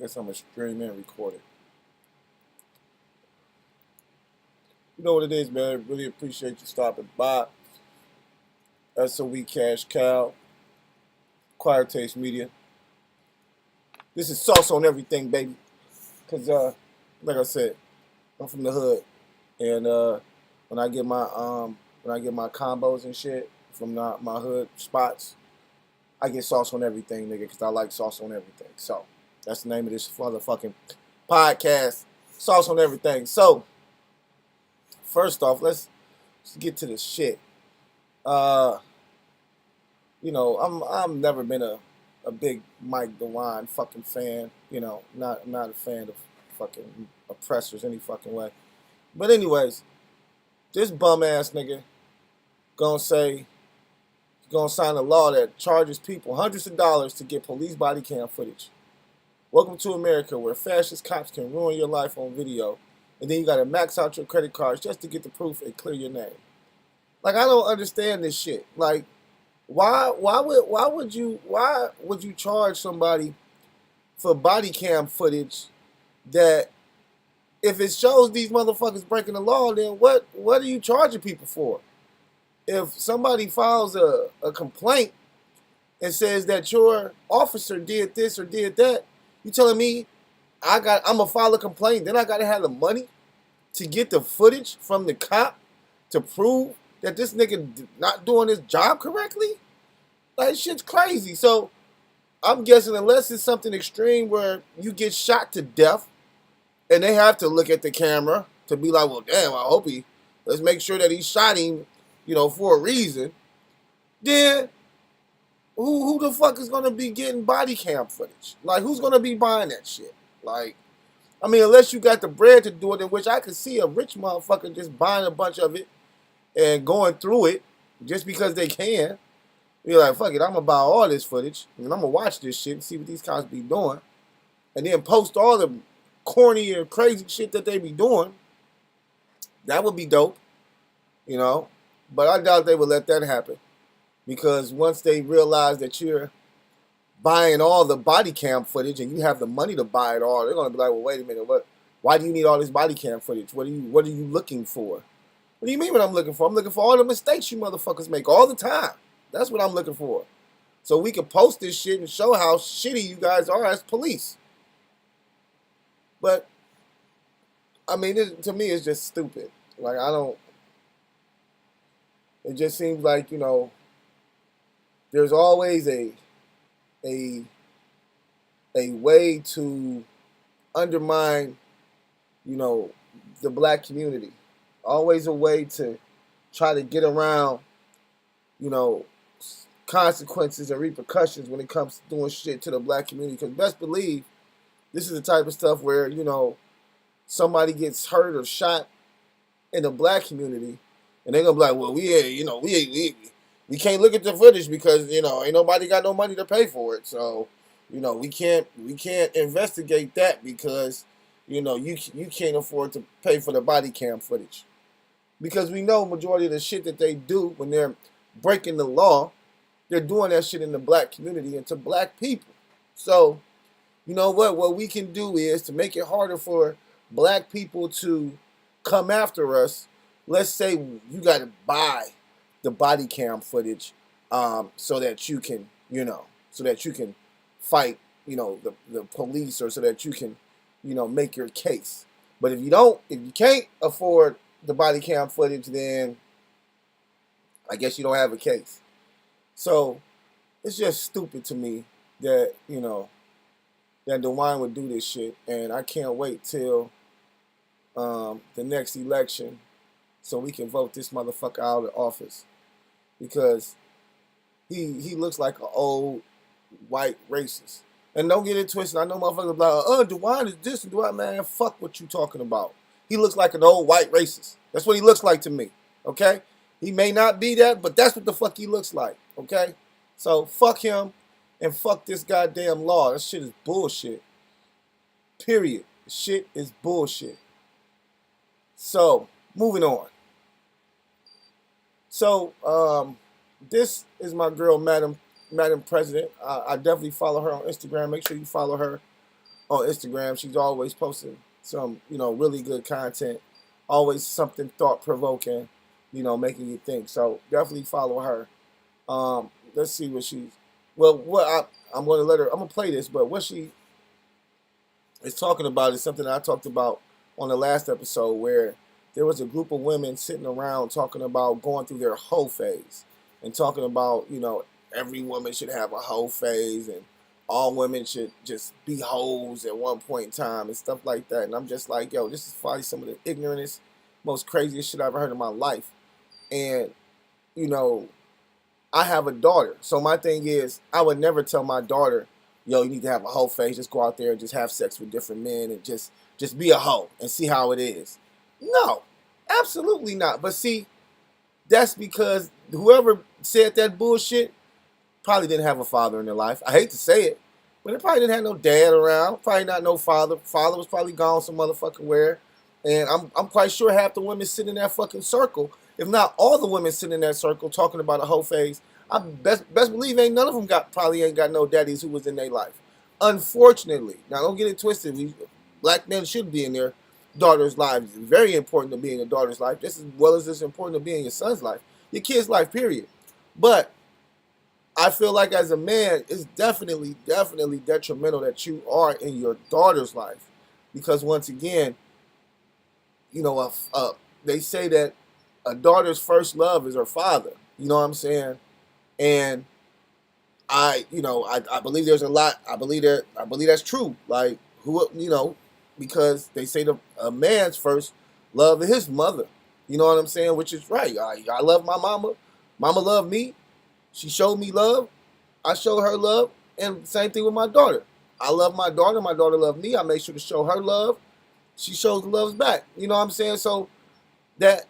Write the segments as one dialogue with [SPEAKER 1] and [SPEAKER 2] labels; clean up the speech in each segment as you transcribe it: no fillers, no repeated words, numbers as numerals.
[SPEAKER 1] Guess I'm gonna stream and record it. You know what it is, man. Really appreciate you stopping by. SOE Cash Cow, Choir Taste Media. This is sauce on everything, baby. Cause like I said, I'm from the hood, and when I get my combos and shit from my hood spots, I get sauce on everything, nigga. Cause I like sauce on everything. So that's the name of this motherfucking podcast. Sauce on everything. So first off, let's get to the shit. Uh, I'm never been a big Mike DeWine fucking fan. Not a fan of fucking oppressors any fucking way. But anyways, this bum ass nigga gonna say gonna sign a law that charges people hundreds of dollars to get police body cam footage. Welcome to America, where fascist cops can ruin your life on video, and then you gotta max out your credit cards just to get the proof and clear your name. Like, I don't understand this shit. Like, why would you charge somebody for body cam footage that if it shows these motherfuckers breaking the law, then what are you charging people for? If somebody files a complaint and says that your officer did this or did that, you telling me I'm gonna file a complaint, then I gotta have the money to get the footage from the cop to prove that this nigga not doing his job correctly? Like, shit's crazy. So I'm guessing unless it's something extreme where you get shot to death and they have to look at the camera to be like, well, damn, let's make sure that he shot him, for a reason, then who the fuck is gonna be getting body cam footage? Like, who's gonna be buying that shit? Like, I mean, unless you got the bread to do it, in which I could see a rich motherfucker just buying a bunch of it and going through it just because they can. You're like, fuck it, I'm gonna buy all this footage and I'm gonna watch this shit and see what these cops be doing, and then post all the corny and crazy shit that they be doing. That would be dope, you know. But I doubt they would let that happen, because once they realize that you're buying all the body cam footage and you have the money to buy it all, they're gonna be like, well, wait a minute, why do you need all this body cam footage? What are you looking for? What do you mean what I'm looking for? I'm looking for all the mistakes you motherfuckers make all the time. That's what I'm looking for. So we can post this shit and show how shitty you guys are as police. But, I mean, to me, it's just stupid. Like, it just seems like, there's always a, a way to undermine, the black community. Always a way to try to get around, you know, consequences and repercussions when it comes to doing shit to the black community. Because best believe, this is the type of stuff where, somebody gets hurt or shot in the black community, and they're gonna be like, well, we can't look at the footage because, ain't nobody got no money to pay for it. So, we can't investigate that because, you can't afford to pay for the body cam footage. Because we know majority of the shit that they do when they're breaking the law, they're doing that shit in the black community and to black people. So, you know what we can do is to make it harder for black people to come after us. Let's say you got to buy the body cam footage, so that you can, fight, the police, or so that you can, make your case. But if you can't afford the body cam footage, then I guess you don't have a case. So it's just stupid to me that, that DeWine would do this shit, and I can't wait till the next election so we can vote this motherfucker out of office, because he looks like an old white racist. And don't get it twisted. I know motherfuckers like, DeWine is this and DeWine, man. Fuck what you talking about. He looks like an old white racist. That's what he looks like to me. Okay? He may not be that, but that's what the fuck he looks like. Okay? So fuck him and fuck this goddamn law. That shit is bullshit. Period. The shit is bullshit. So, moving on. So, this is my girl, Madam President. I definitely follow her on Instagram. Make sure you follow her. on Instagram. She's always posting some, really good content. Always something thought provoking, making you think. So definitely follow her. Let's see what she's. Well, I'm going to let her. I'm going to play this, but what she is talking about is something I talked about on the last episode, where there was a group of women sitting around talking about going through their hoe phase and talking about, every woman should have a hoe phase and all women should just be hoes at one point in time and stuff like that. And I'm just like, yo, this is probably some of the ignorantest, most craziest shit I've ever heard in my life. And, you know, I have a daughter. So my thing is, I would never tell my daughter, yo, you need to have a hoe phase. Just go out there and just have sex with different men and just be a hoe and see how it is. No, absolutely not. But see, that's because whoever said that bullshit probably didn't have a father in their life. I hate to say it, but it probably didn't have no dad around. Probably not no father. Father was probably gone some motherfucking where. And I'm quite sure half the women sitting in that fucking circle, if not all the women sitting in that circle talking about a whole phase, I best believe ain't none of them probably ain't got no daddies who was in their life. Unfortunately, now don't get it twisted. Black men should be in their daughter's lives. It's very important to be in your daughter's life, just as well as it's important to be in your son's life, your kid's life, period. But I feel like as a man, it's definitely detrimental that you are in your daughter's life, because once again, they say that a daughter's first love is her father. You know what I'm saying? And I believe there's a lot. I believe that's true. Like because they say a man's first love is his mother. You know what I'm saying? Which is right. I love my mama. Mama loved me. She showed me love. I showed her love. And same thing with my daughter. I love my daughter. My daughter loved me. I make sure to show her love. She shows the love back. You know what I'm saying? So that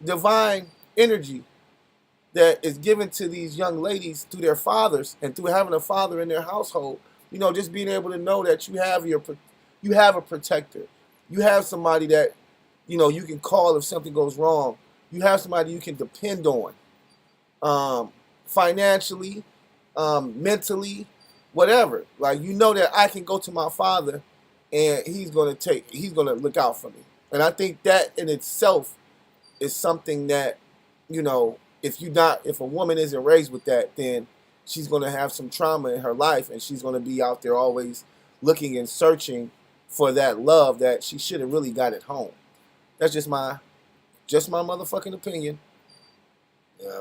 [SPEAKER 1] divine energy that is given to these young ladies through their fathers and through having a father in their household, just being able to know that you have a protector. You have somebody that, you can call if something goes wrong. You have somebody you can depend on, financially, mentally, whatever. Like, that I can go to my father and he's going to look out for me. And I think that in itself is something that, if a woman isn't raised with that, then she's going to have some trauma in her life, and she's going to be out there always looking and searching for that love that she should have really got at home. That's just my motherfucking opinion.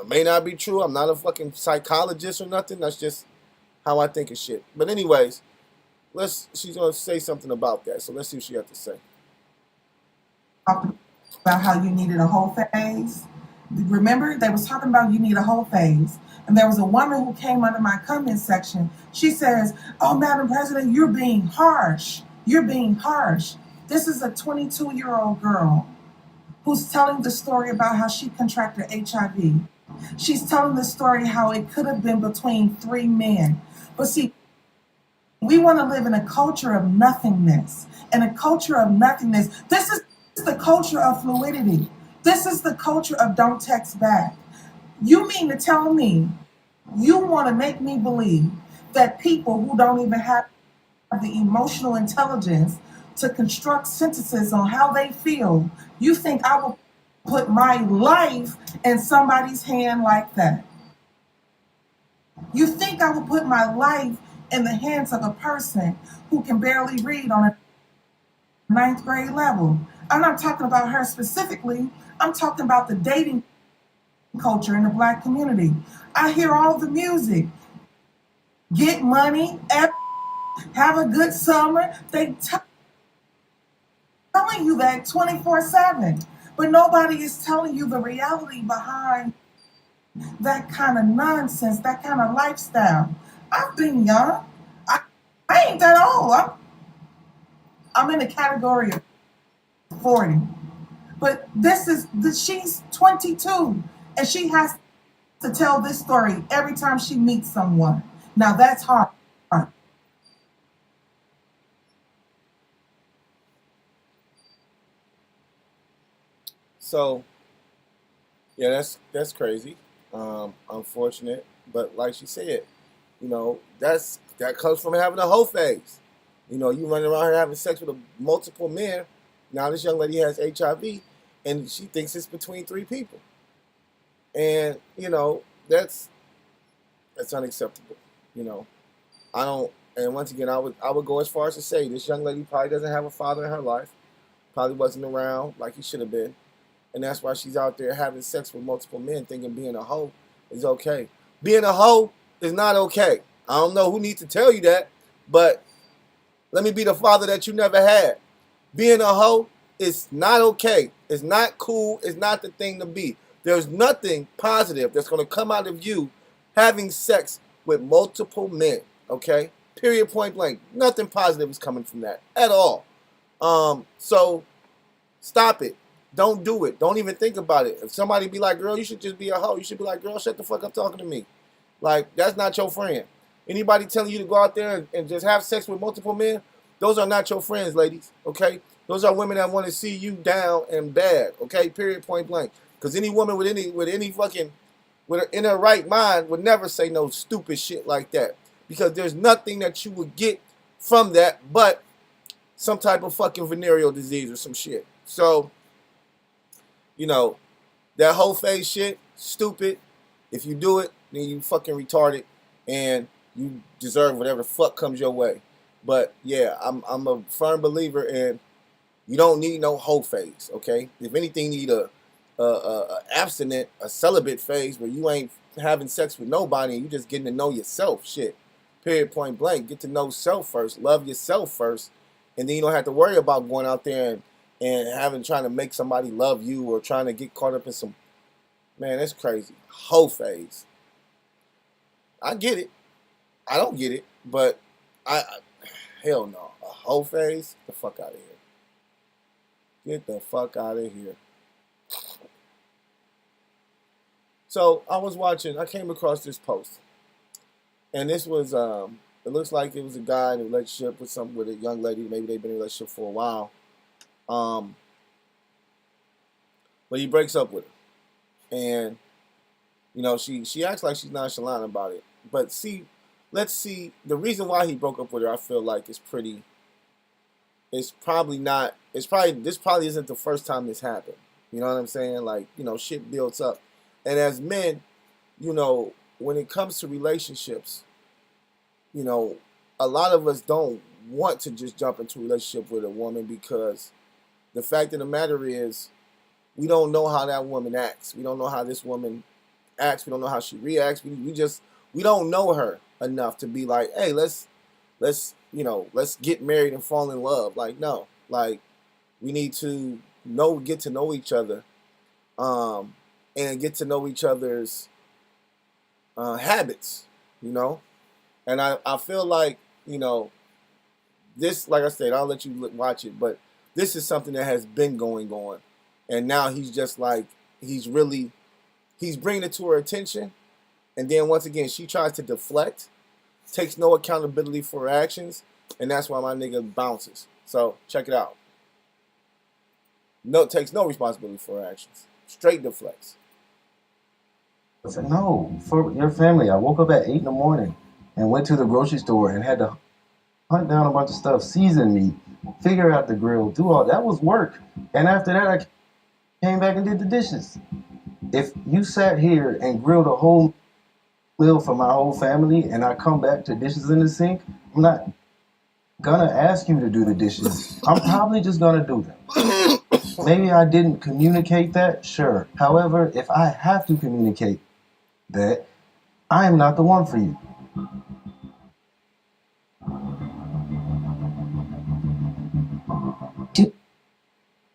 [SPEAKER 1] May not be true. I'm not a fucking psychologist or nothing. That's just how I think of shit. But anyways, she's going to say something about that. So let's see what she has to say.
[SPEAKER 2] About how you needed a whole phase. Remember, they was talking about you need a whole phase. And there was a woman who came under my comment section. She says, "Oh, Madam President, you're being harsh. You're being harsh." This is a 22-year-old girl who's telling the story about how she contracted HIV. She's telling the story how it could have been between 3 men. But see, we want to live in a culture of nothingness. And a culture of nothingness. This is the culture of fluidity. This is the culture of don't text back. You mean to tell me you want to make me believe that people who don't even have the emotional intelligence to construct sentences on how they feel, you think I will put my life in somebody's hand like that? You think I will put my life in the hands of a person who can barely read on a 9th grade level? I'm not talking about her specifically. I'm talking about the dating culture in the Black community. I hear all the music. Get money, have a good summer. They telling you that 24/7. But nobody is telling you the reality behind that kind of nonsense, that kind of lifestyle. I've been young. I ain't that old. I'm in the category of 40. But she's 22, and she has to tell this story every time she meets someone. Now that's hard.
[SPEAKER 1] So, yeah, that's crazy. Unfortunate, but like she said, that comes from having a whole phase. You know, you running around here having sex with multiple men. Now this young lady has HIV, and she thinks it's between 3 people. And you know, that's unacceptable. You know, I don't. And once again, I would go as far as to say this young lady probably doesn't have a father in her life. Probably wasn't around like he should have been, and that's why she's out there having sex with multiple men, thinking being a hoe is okay. Being a hoe is not okay. I don't know who needs to tell you that, but let me be the father that you never had. Being a hoe is not okay. It's not cool. It's not the thing to be. There's nothing positive that's going to come out of you having sex with multiple men, okay? Period, point blank. Nothing positive is coming from that at all. So stop it. Don't do it. Don't even think about it. If somebody be like, girl, you should just be a hoe, you should be like, girl, shut the fuck up talking to me. Like, that's not your friend. Anybody telling you to go out there and just have sex with multiple men, those are not your friends, ladies, okay? Those are women that want to see you down and bad, okay? Period, point blank. Because any woman with any fucking, in her right mind would never say no stupid shit like that. Because there's nothing that you would get from that but some type of fucking venereal disease or some shit. So, you know, that whole phase shit, stupid. If you do it, then you fucking retarded and you deserve whatever the fuck comes your way. But yeah, I'm a firm believer in you don't need no whole phase, okay? If anything, you need a abstinent, a celibate phase where you ain't having sex with nobody and you just getting to know yourself. Shit. Period, point blank. Get to know self first. Love yourself first. And then you don't have to worry about going out there and trying to make somebody love you or trying to get caught up in some, man, that's crazy. Whole phase. I get it. I don't get it, but hell no. A whole phase? Get the fuck out of here. Get the fuck out of here. So I came across this post. And this was, it looks like it was a guy in a relationship with a young lady. Maybe they've been in a relationship for a while. But he breaks up with her. And, you know, she acts like she's nonchalant about it. But let's see, the reason why he broke up with her, I feel like this probably isn't the first time this happened. You know what I'm saying? Like, you know, shit builds up. And as men, you know, when it comes to relationships, you know, a lot of us don't want to just jump into a relationship with a woman because the fact of the matter is we don't know how that woman acts. We don't know how this woman acts. We don't know how she reacts. We don't know her enough to be like, hey, let's get married and fall in love. Like, no. Like, we need to get to know each other, and get to know each other's habits, you know? And I feel like, you know, this, like I said, I'll let you watch it, but this is something that has been going on. And now he's just like, he's bringing it to her attention. And then once again, she tries to deflect, takes no accountability for her actions, and that's why my nigga bounces. So check it out. No, takes no responsibility for her actions. Straight deflects.
[SPEAKER 3] I said, no, for your family. I woke up at 8 in the morning and went to the grocery store and had to hunt down a bunch of stuff, season meat, figure out the grill, do all that was work. And after that, I came back and did the dishes. If you sat here and grilled a whole meal for my whole family and I come back to dishes in the sink, I'm not gonna ask you to do the dishes. I'm probably just gonna do them. Maybe I didn't communicate that, sure. However, if I have to communicate that, I am not the one for you.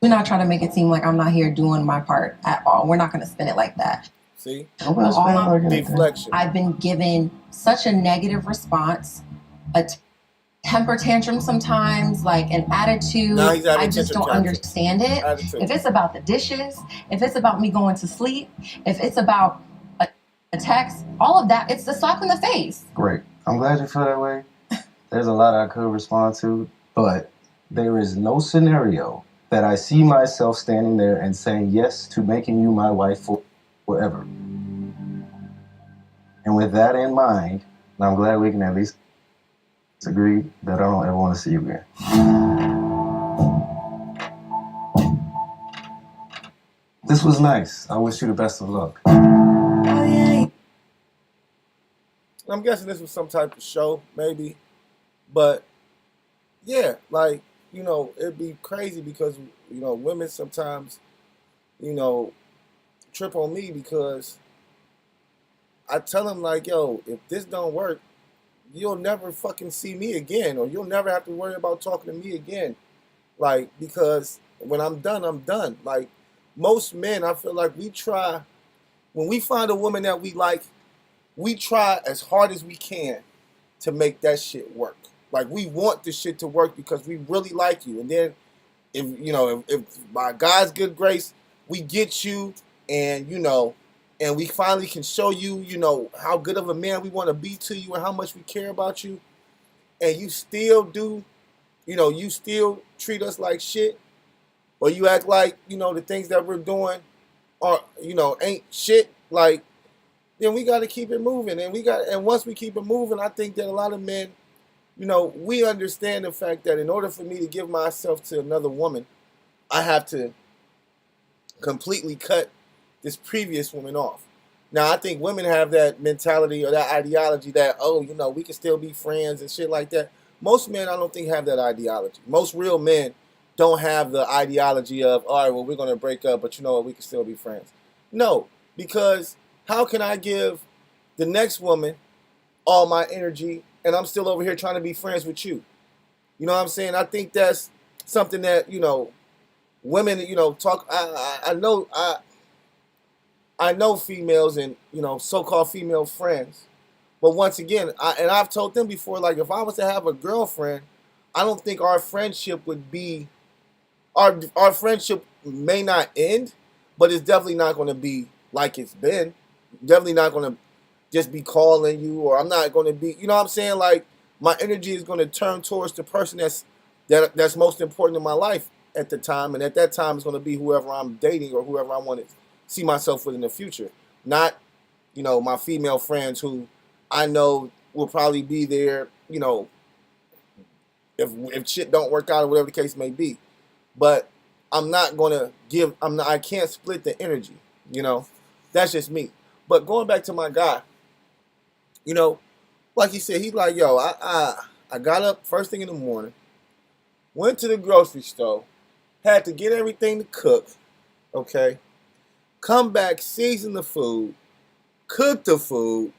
[SPEAKER 4] Do not try to make it seem like I'm not here doing my part at all. We're not going to spin it like that.
[SPEAKER 1] See?
[SPEAKER 4] Deflection. I've been given such a negative response, a temper tantrum sometimes, like an attitude. I just don't understand it. If it's about the dishes, if it's about me going to sleep, if it's about a text, all of that, it's a slap in the face.
[SPEAKER 3] Great. I'm glad you feel that way. There's a lot I could respond to, but there is no scenario that I see myself standing there and saying yes to making you my wife forever. And with that in mind, I'm glad we can at least agreed that I don't ever want to see you again. This was nice. I wish you the best of luck.
[SPEAKER 2] Oh, yeah.
[SPEAKER 1] I'm guessing this was some type of show, maybe. But, yeah, like, you know, it'd be crazy because, you know, women sometimes, you know, trip on me because I tell them, like, yo, if this don't work, you'll never fucking see me again, or you'll never have to worry about talking to me again. Like, because when I'm done, I'm done. Like, most men, I feel like we try, when we find a woman that we like, we try as hard as we can to make that shit work. Like, we want this shit to work because we really like you. And then, if you know, if by God's good grace, we get you, and you know, and we finally can show you, you know, how good of a man we want to be to you and how much we care about you, and you still do, you know, you still treat us like shit, or you act like, you know, the things that we're doing are, you know, ain't shit, like, then we got to keep it moving. And once we keep it moving, I think that a lot of men, you know, we understand the fact that in order for me to give myself to another woman, I have to completely cut this previous woman off. Now, I think women have that mentality or that ideology that, oh, you know, we can still be friends and shit like that. Most men, I don't think, have that ideology. Most real men don't have the ideology of, all right, well, we're going to break up, but you know what, we can still be friends. No, because how can I give the next woman all my energy and I'm still over here trying to be friends with you? You know what I'm saying? I think that's something that, you know, women, you know, talk. I know females and, you know, so-called female friends, but once again, I've told them before, like, if I was to have a girlfriend, I don't think our friendship would be, our friendship may not end, but it's definitely not going to be like it's been. Definitely not going to just be calling you, or I'm not going to be, you know what I'm saying? Like, my energy is going to turn towards the person that's most important in my life at the time, and at that time it's going to be whoever I'm dating or whoever I want to see myself with in the future. Not, you know, my female friends who I know will probably be there, you know, if shit don't work out or whatever the case may be. But I'm not going to give, I can't split the energy, you know. That's just me. But going back to my guy, you know, like he said, he's like, yo, I got up first thing in the morning, went to the grocery store, had to get everything to cook, okay, come back, season the food, cook the food,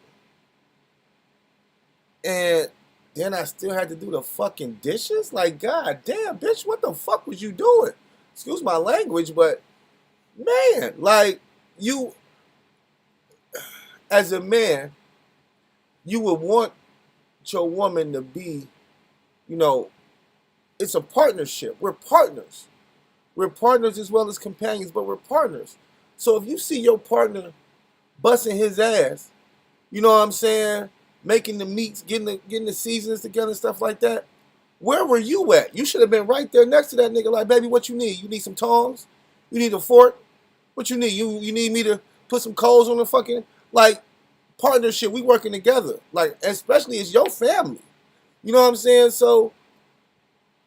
[SPEAKER 1] and then I still had to do the fucking dishes? Like, god damn, bitch, what the fuck was you doing? Excuse my language, but, man, like, you, as a man, you would want your woman to be, you know, it's a partnership. We're partners. We're partners as well as companions, but we're partners. So if you see your partner busting his ass, you know what I'm saying, making the meats, getting the seasonings together and stuff like that, where were you at? You should have been right there next to that nigga like, baby, what you need? You need some tongs? You need a fork? What you need? You need me to put some coals on the fucking, like, partnership. We working together. Like, especially it's your family. You know what I'm saying? So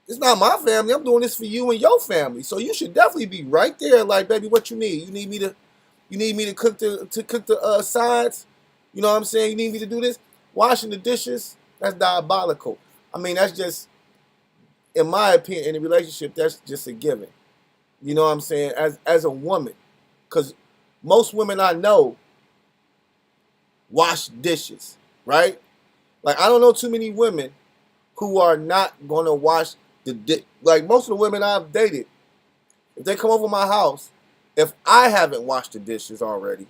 [SPEAKER 1] it's not my family. I'm doing this for you and your family. So you should definitely be right there. Like, baby, what you need? You need me to cook the sides? You know what I'm saying? You need me to do this? Washing the dishes? That's diabolical. I mean, that's just, in my opinion, in a relationship, that's just a given. You know what I'm saying? As a woman, because most women I know wash dishes, right? Like, I don't know too many women who are not going to wash like, most of the women I've dated, if they come over my house, if I haven't washed the dishes already,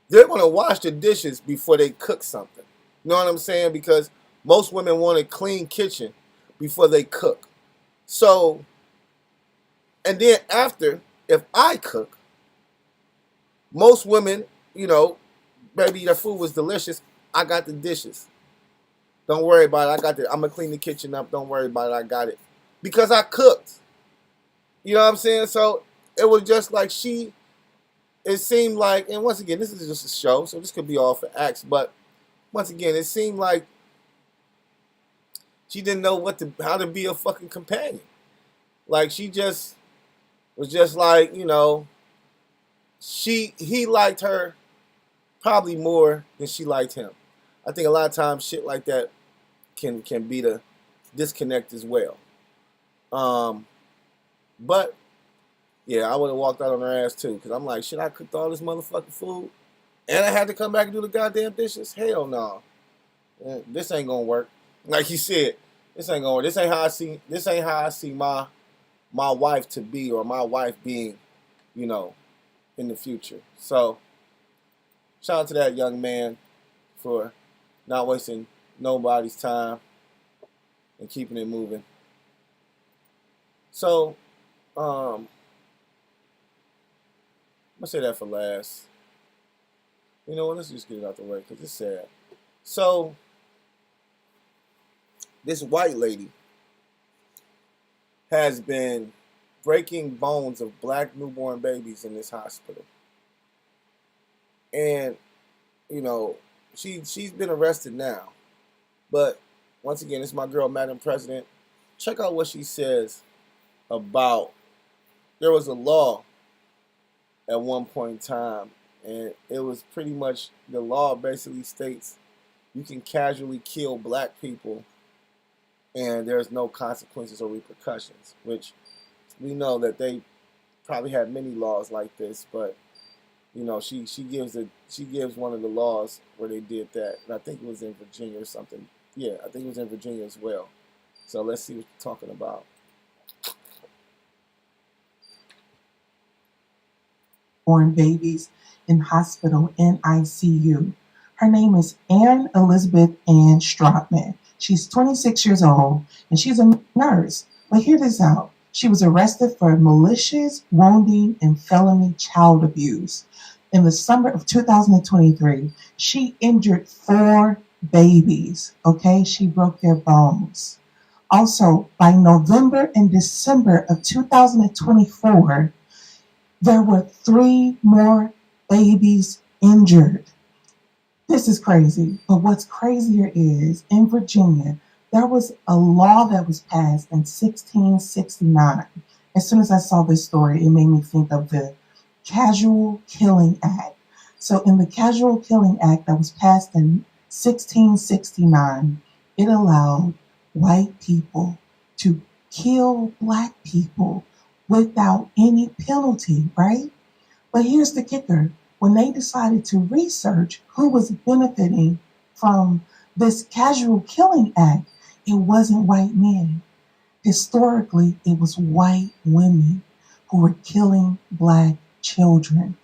[SPEAKER 1] they're going to wash the dishes before they cook something. You know what I'm saying? Because most women want a clean kitchen before they cook. So, and then after, if I cook, most women, you know, baby, the food was delicious, I got the dishes. Don't worry about it. I'm going to clean the kitchen up. Don't worry about it. I got it. Because I cooked. You know what I'm saying? So it was just like it seemed like, and once again, this is just a show, so this could be all for acts, but once again, it seemed like She didn't know how to be a fucking companion. Like, she just was just like, you know, he liked her probably more than she liked him. I think a lot of times shit like that can be the disconnect as well. But yeah, I would have walked out on her ass too, because I'm like, shit, I cooked all this motherfucking food and I had to come back and do the goddamn dishes? Hell no. This ain't gonna work. Like you said, this ain't gonna work. This ain't how I see my wife to be, or my wife being, you know, in the future. So shout out to that young man for not wasting nobody's time and keeping it moving. So I'm gonna say that for last. You know what? Let's just get it out the way because it's sad. So this white lady has been breaking bones of black newborn babies in this hospital, and you know she's been arrested now. But once again, it's my girl, Madam President. Check out what she says about, there was a law at one point in time, and it was pretty much, the law basically states you can casually kill black people and there's no consequences or repercussions, which we know that they probably had many laws like this, but you know, she gives one of the laws where they did that, and I think it was in Virginia or something. Yeah, I think it was in Virginia as well. So let's see what you're talking about.
[SPEAKER 2] Born babies in hospital in ICU. Her name is Ann Elizabeth Ann Stratman. She's 26 years old and she's a nurse. But hear this out. She was arrested for malicious wounding and felony child abuse. In the summer of 2023, she injured 4 babies. Okay, she broke their bones. Also, by November and December of 2024, there were 3 more babies injured. This is crazy. But what's crazier is, in Virginia, there was a law that was passed in 1669. As soon as I saw this story, it made me think of the Casual Killing Act. So in the Casual Killing Act that was passed in 1669, it allowed white people to kill black people without any penalty, right? But here's the kicker. When they decided to research who was benefiting from this Casual Killing Act, it wasn't white men. Historically, it was white women who were killing black children.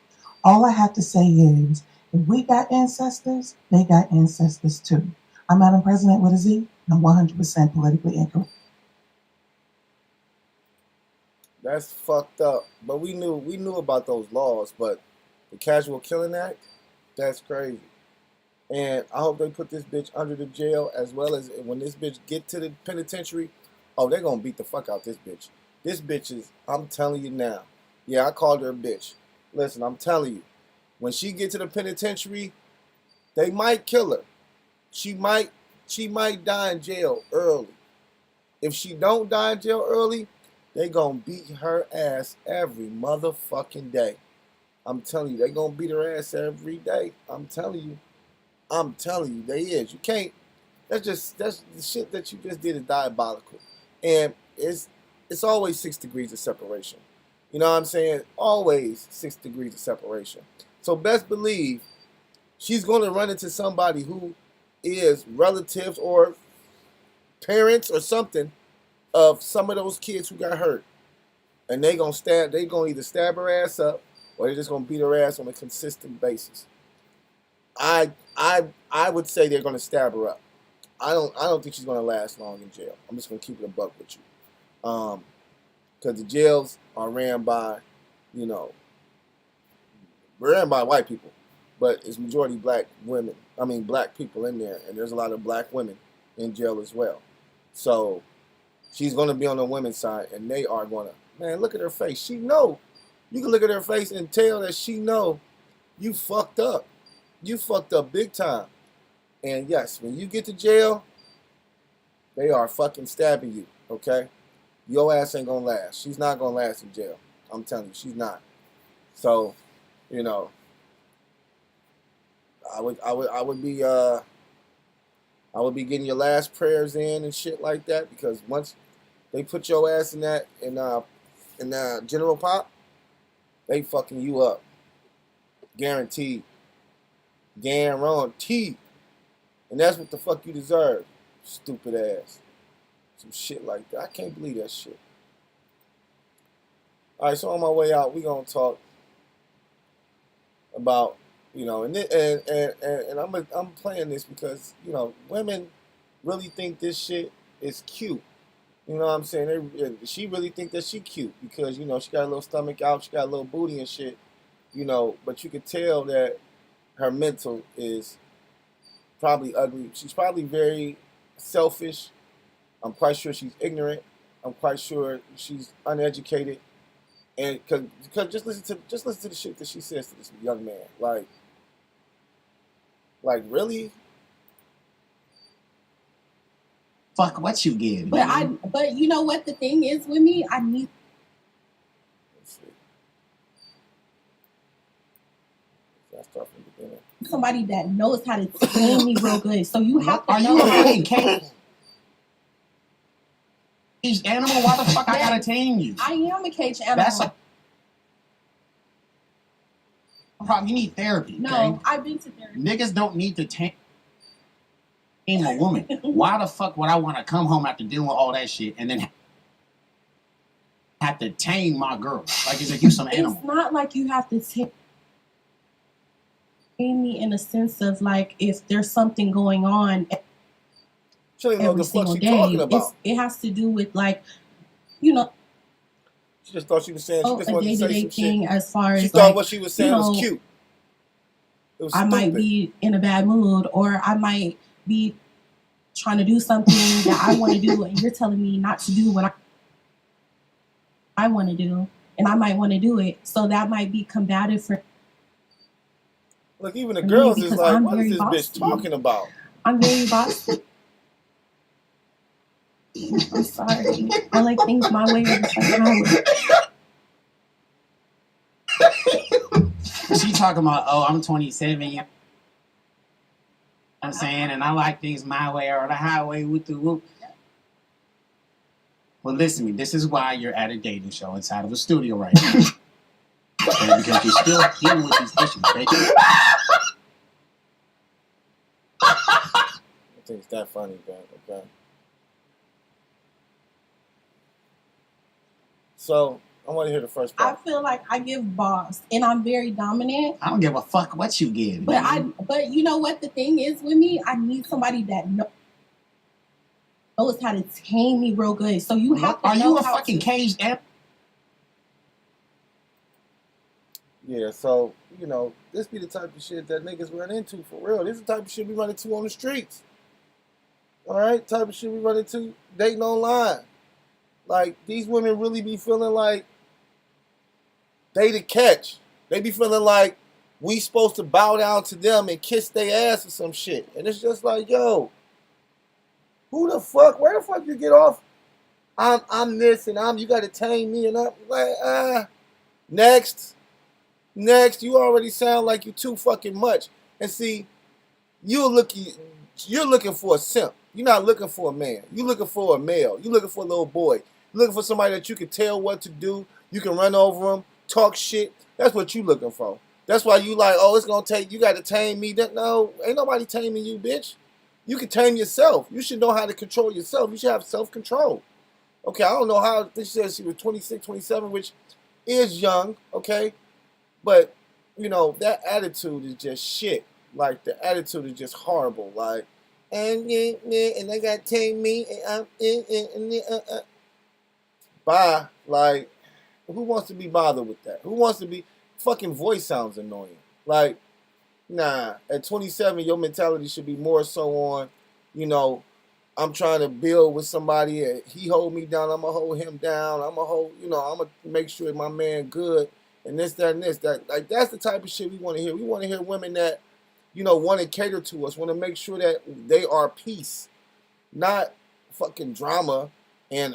[SPEAKER 2] All I have to say is, if we got ancestors, they got ancestors too. I'm Madam President with a Z. I'm 100% politically incorrect.
[SPEAKER 1] That's fucked up. But we knew about those laws, but the Casual Killing Act, that's crazy. And I hope they put this bitch under the jail, as well as when this bitch get to the penitentiary, oh, they're gonna beat the fuck out this bitch. This bitch is, I'm telling you now. Yeah, I called her a bitch. Listen, I'm telling you, when she get to the penitentiary, they might kill her. She might die in jail early. If she don't die in jail early, they gonna beat her ass every motherfucking day. I'm telling you, they gonna beat her ass every day. I'm telling you, they is. You can't. That's the shit that you just did is diabolical, and it's always 6 degrees of separation. You know what I'm saying? Always 6 degrees of separation. So best believe she's gonna run into somebody who is relatives or parents or something of some of those kids who got hurt, and they gonna either stab her ass up, or they're just gonna beat her ass on a consistent basis. I would say they're gonna stab her up. I don't think she's gonna last long in jail. I'm just gonna keep it a buck with you, because the jails are ran by, ran by white people, but it's majority black women. I mean black people in there, and there's a lot of black women in jail as well. So she's gonna be on the women's side, and they are gonna, man, look at her face. She know. You can look at her face and tell that she know you fucked up. You fucked up big time. And yes, when you get to jail, They are fucking stabbing you, okay? Your ass ain't gonna last. She's not gonna last in jail. I'm telling you, she's not. So, you know, I would be getting your last prayers in and shit like that, because once they put your ass in that General Pop, they fucking you up. Guaranteed. Guaranteed. And that's what the fuck you deserve. Stupid ass. Some shit like that. I can't believe that shit. Alright, so on my way out, we gonna talk about, you know, and I'm playing this because, you know, women really think this shit is cute. You know what I'm saying? She really think that she cute because, you know, she got a little stomach out, she got a little booty and shit, you know, but you could tell that her mental is probably ugly. She's probably very selfish. I'm quite sure she's ignorant. I'm quite sure she's uneducated. And because just listen to the shit that she says to this young man. Like really?
[SPEAKER 5] Fuck what you give.
[SPEAKER 6] But you know what the thing is with me? I need somebody that knows how to tame me real good. So you have to
[SPEAKER 5] Are you a fucking caged animal? Why the fuck I gotta tame you?
[SPEAKER 6] I am a caged animal.
[SPEAKER 5] That's a problem. You need therapy.
[SPEAKER 6] No,
[SPEAKER 5] okay?
[SPEAKER 6] I've been to therapy.
[SPEAKER 5] Niggas don't need to tame a woman. Why the fuck would I want to come home after dealing with all that shit and then have to tame my girl? Like it's like you some animal.
[SPEAKER 6] It's not like you have to tame me in a sense of like if there's something going on every single day. It has to do with like, you know.
[SPEAKER 1] She just thought she was saying. She just wanted to say some
[SPEAKER 6] thing
[SPEAKER 1] shit.
[SPEAKER 6] As far as
[SPEAKER 1] she thought what she was saying was cute.
[SPEAKER 6] It was I might be in a bad mood, or I might be trying to do something that I want to do, and you're telling me not to do what I want to do, and I might want to do it. So that might be combative for.
[SPEAKER 1] Look, even the girls is like, what is this bitch talking about?
[SPEAKER 6] I'm very bossy. I'm sorry. I like things my way or the
[SPEAKER 5] highway. She talking about, oh, I'm 27. You know what I'm saying, and I like things my way or the highway with the whoop. Well, listen to me. This is why you're at a dating show inside of a studio right now. Okay, because you're still dealing with these issues, baby.
[SPEAKER 1] I think it's that funny, man. Okay. So I want to hear the first part.
[SPEAKER 6] I feel like I give boss, and I'm very dominant.
[SPEAKER 5] I don't give a fuck what you give.
[SPEAKER 6] But you know what the thing is with me? I need somebody that knows how to tame me real good. So you have to.
[SPEAKER 5] Are you a fucking caged animal?
[SPEAKER 1] Yeah. So you know, this be the type of shit that niggas run into for real. This is the type of shit we run into on the streets. All right, type of shit we run into dating online. Like, these women really be feeling like they the catch. They be feeling like we supposed to bow down to them and kiss their ass or some shit. And it's just like, yo, who the fuck? Where the fuck you get off? I'm this and you got to tame me and I'm like, next. You already sound like you too fucking much. And see, you're looking for a simp. You're not looking for a man. You're looking for a male. You're looking for a little boy. You're looking for somebody that you can tell what to do. You can run over them, talk shit. That's what you're looking for. That's why you like, oh, it's going to take, you got to tame me. No, ain't nobody taming you, bitch. You can tame yourself. You should know how to control yourself. You should have self-control. Okay, I don't know how, she says she was 26, 27, which is young, okay? But, you know, that attitude is just shit. Like, the attitude is just horrible. Like, and they got to tame me, bye. Like, who wants to be bothered with that? Who wants to be, fucking voice sounds annoying. Like, nah, at 27, your mentality should be more so on, you know, I'm trying to build with somebody, and he hold me down, I'm going to hold him down, I'm going to make sure my man good, and this, that, and this. That, like, that's the type of shit we want to hear. We want to hear women that, you know, want to cater to us, want to make sure that they are peace, not fucking drama and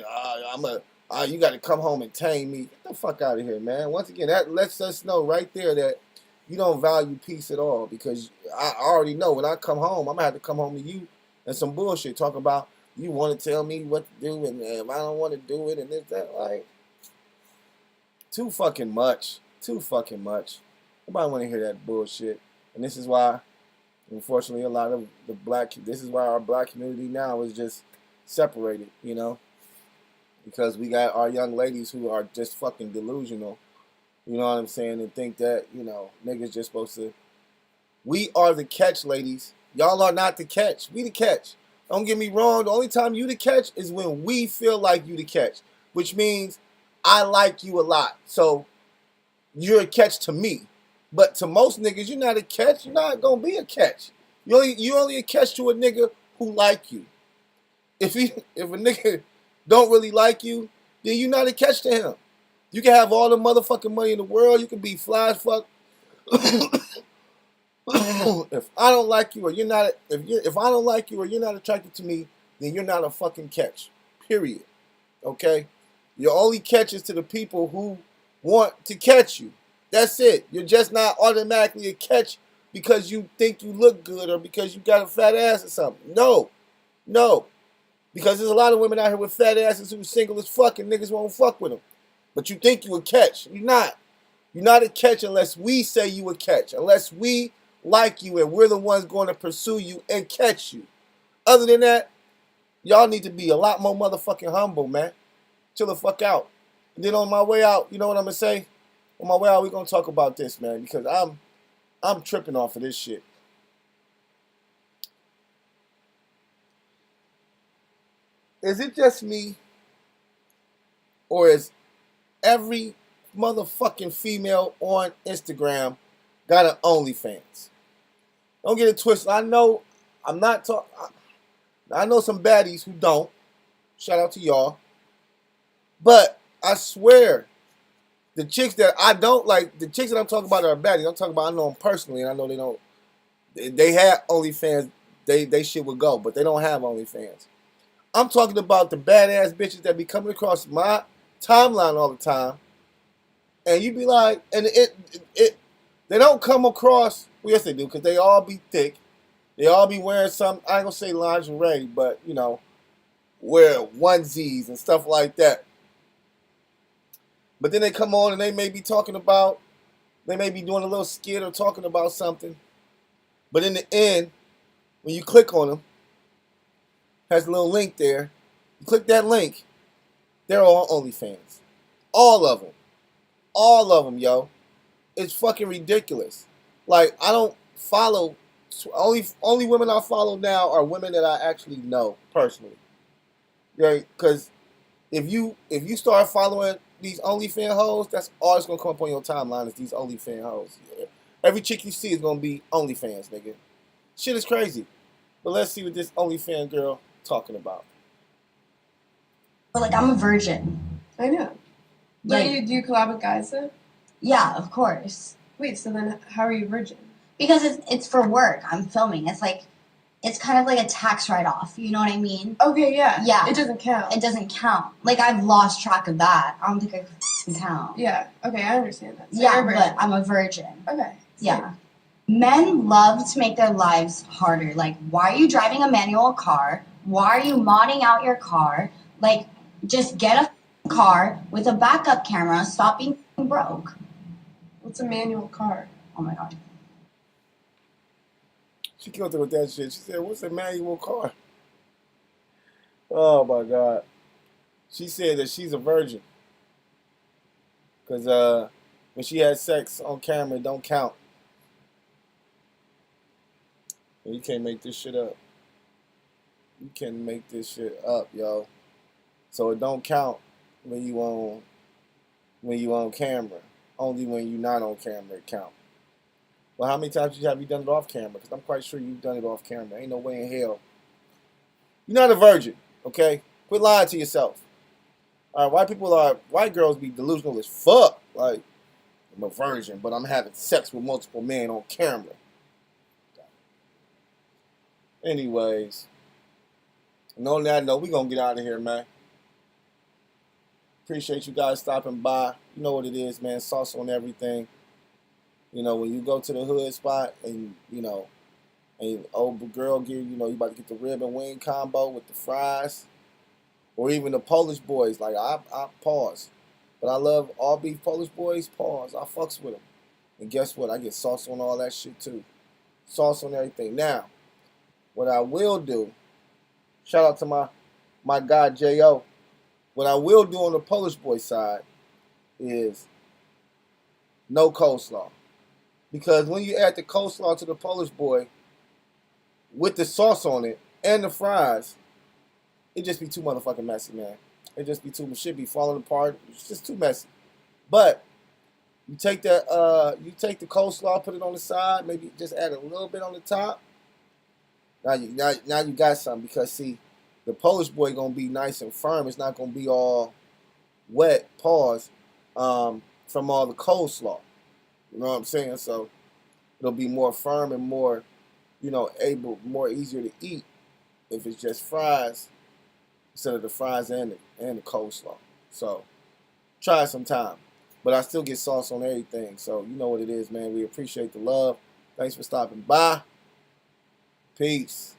[SPEAKER 1] you got to come home and tame me. Get the fuck out of here, man. Once again, that lets us know right there that you don't value peace at all, because I already know when I come home, I'm going to have to come home to you and some bullshit. Talk about you want to tell me what to do, and if I don't want to do it, and this, that, like, too fucking much. Too fucking much. Nobody want to hear that bullshit. And this is why, unfortunately, a lot of this is why our black community now is just separated, you know? Because we got our young ladies who are just fucking delusional. You know what I'm saying? And think that, you know, niggas just supposed to... We are the catch, ladies. Y'all are not the catch. We the catch. Don't get me wrong. The only time you the catch is when we feel like you the catch. Which means I like you a lot. So you're a catch to me. But to most niggas, you're not a catch. You're not going to be a catch. You only a catch to a nigga who like you. If a nigga don't really like you, then you're not a catch to him. You can have all the motherfucking money in the world. You can be fly as fuck. If I don't like you, or you're not, if I don't like you, or you're not attracted to me, then you're not a fucking catch. Period. Okay? Your only catch is to the people who want to catch you. That's it. You're just not automatically a catch because you think you look good or because you got a fat ass or something. No. No. Because there's a lot of women out here with fat asses who's single as fuck and niggas won't fuck with them. But you think you a catch. You're not. You're not a catch unless we say you a catch. Unless we like you and we're the ones going to pursue you and catch you. Other than that, y'all need to be a lot more motherfucking humble, man. Chill the fuck out. And then on my way out, you know what I'm going to say? On my way out, we're going to talk about this, man, because I'm tripping off of this shit. Is it just me, or is every motherfucking female on Instagram got an OnlyFans? Don't get it twisted. I know I'm not talking. I know some baddies who don't. Shout out to y'all. But I swear, the chicks that I don't like, the chicks that I'm talking about are baddies. I'm talking about, I know them personally, and I know they don't. They have OnlyFans. They shit would go, but they don't have OnlyFans. I'm talking about the badass bitches that be coming across my timeline all the time, and you be like, and they don't come across. Well, yes, they do, because they all be thick. They all be wearing some, I ain't gonna say lingerie, but you know, wear onesies and stuff like that. But then they come on and they may be talking about, they may be doing a little skit or talking about something. But in the end, when you click on them, has a little link there. You click that link, they're all OnlyFans. All of them. All of them, yo. It's fucking ridiculous. Like, I don't follow, only women I follow now are women that I actually know personally. Right? Because if you start following these OnlyFans hoes, that's all that's gonna come up on your timeline is these OnlyFans hoes. Yeah. Every chick you see is gonna be OnlyFans, nigga. Shit is crazy. But let's see what this OnlyFans girl talking about.
[SPEAKER 7] Like, I'm a virgin.
[SPEAKER 8] I know.
[SPEAKER 7] Like,
[SPEAKER 8] do you collab with guys then?
[SPEAKER 7] Yeah, of course.
[SPEAKER 8] Wait, so then how are you virgin?
[SPEAKER 7] Because it's for work. I'm filming. It's like, it's kind of like a tax write-off. You know what I mean?
[SPEAKER 8] Okay, yeah.
[SPEAKER 7] Yeah.
[SPEAKER 8] It doesn't count.
[SPEAKER 7] It doesn't count. Like, I've lost track of that. I don't think I can count.
[SPEAKER 8] Yeah. Okay, I understand that. So
[SPEAKER 7] yeah, but I'm a virgin.
[SPEAKER 8] Okay.
[SPEAKER 7] Yeah. Men love to make their lives harder. Like, why are you driving a manual car? Why are you modding out your car? Like, just get a car with a backup camera. Stop being broke.
[SPEAKER 8] What's a manual car?
[SPEAKER 7] Oh my god.
[SPEAKER 1] She killed her with that shit. She said, what's a manual car? Oh my god. She said that she's a virgin. Because when she had sex on camera, it don't count. And you can't make this shit up. You can't make this shit up, yo. So it don't count when you on camera. Only when you're not on camera it count. Well, how many times have you done it off camera? Because I'm quite sure you've done it off camera. Ain't no way in hell. You're not a virgin, okay? Quit lying to yourself. All right, white girls be delusional as fuck. Like, I'm a virgin, but I'm having sex with multiple men on camera. Anyways, And on that note, we gonna get out of here, man. Appreciate you guys stopping by. You know what it is, man. Sauce on everything. You know, when you go to the hood spot and, you know, and old girl give you know, you about to get the rib and wing combo with the fries. Or even the Polish boys. Like, I pause. But I love all beef Polish boys, pause. I fucks with them. And guess what? I get sauce on all that shit too. Sauce on everything. Now, what I will do, shout out to my guy J.O. What I will do on the Polish boy side is no coleslaw. Because when you add the coleslaw to the Polish boy with the sauce on it and the fries, it just be too motherfucking messy, man. It just be too, shit be falling apart. It's just too messy. But you take that, you take the coleslaw, put it on the side, maybe just add a little bit on the top. Now you got something, because see, the Polish boy gonna be nice and firm. It's not gonna be all wet, pause, from all the coleslaw. You know what I'm saying? So it'll be more firm and more, you know, more easier to eat if it's just fries instead of the fries and the coleslaw. So try it sometime. But I still get sauce on everything. So you know what it is, man. We appreciate the love. Thanks for stopping by. Peace.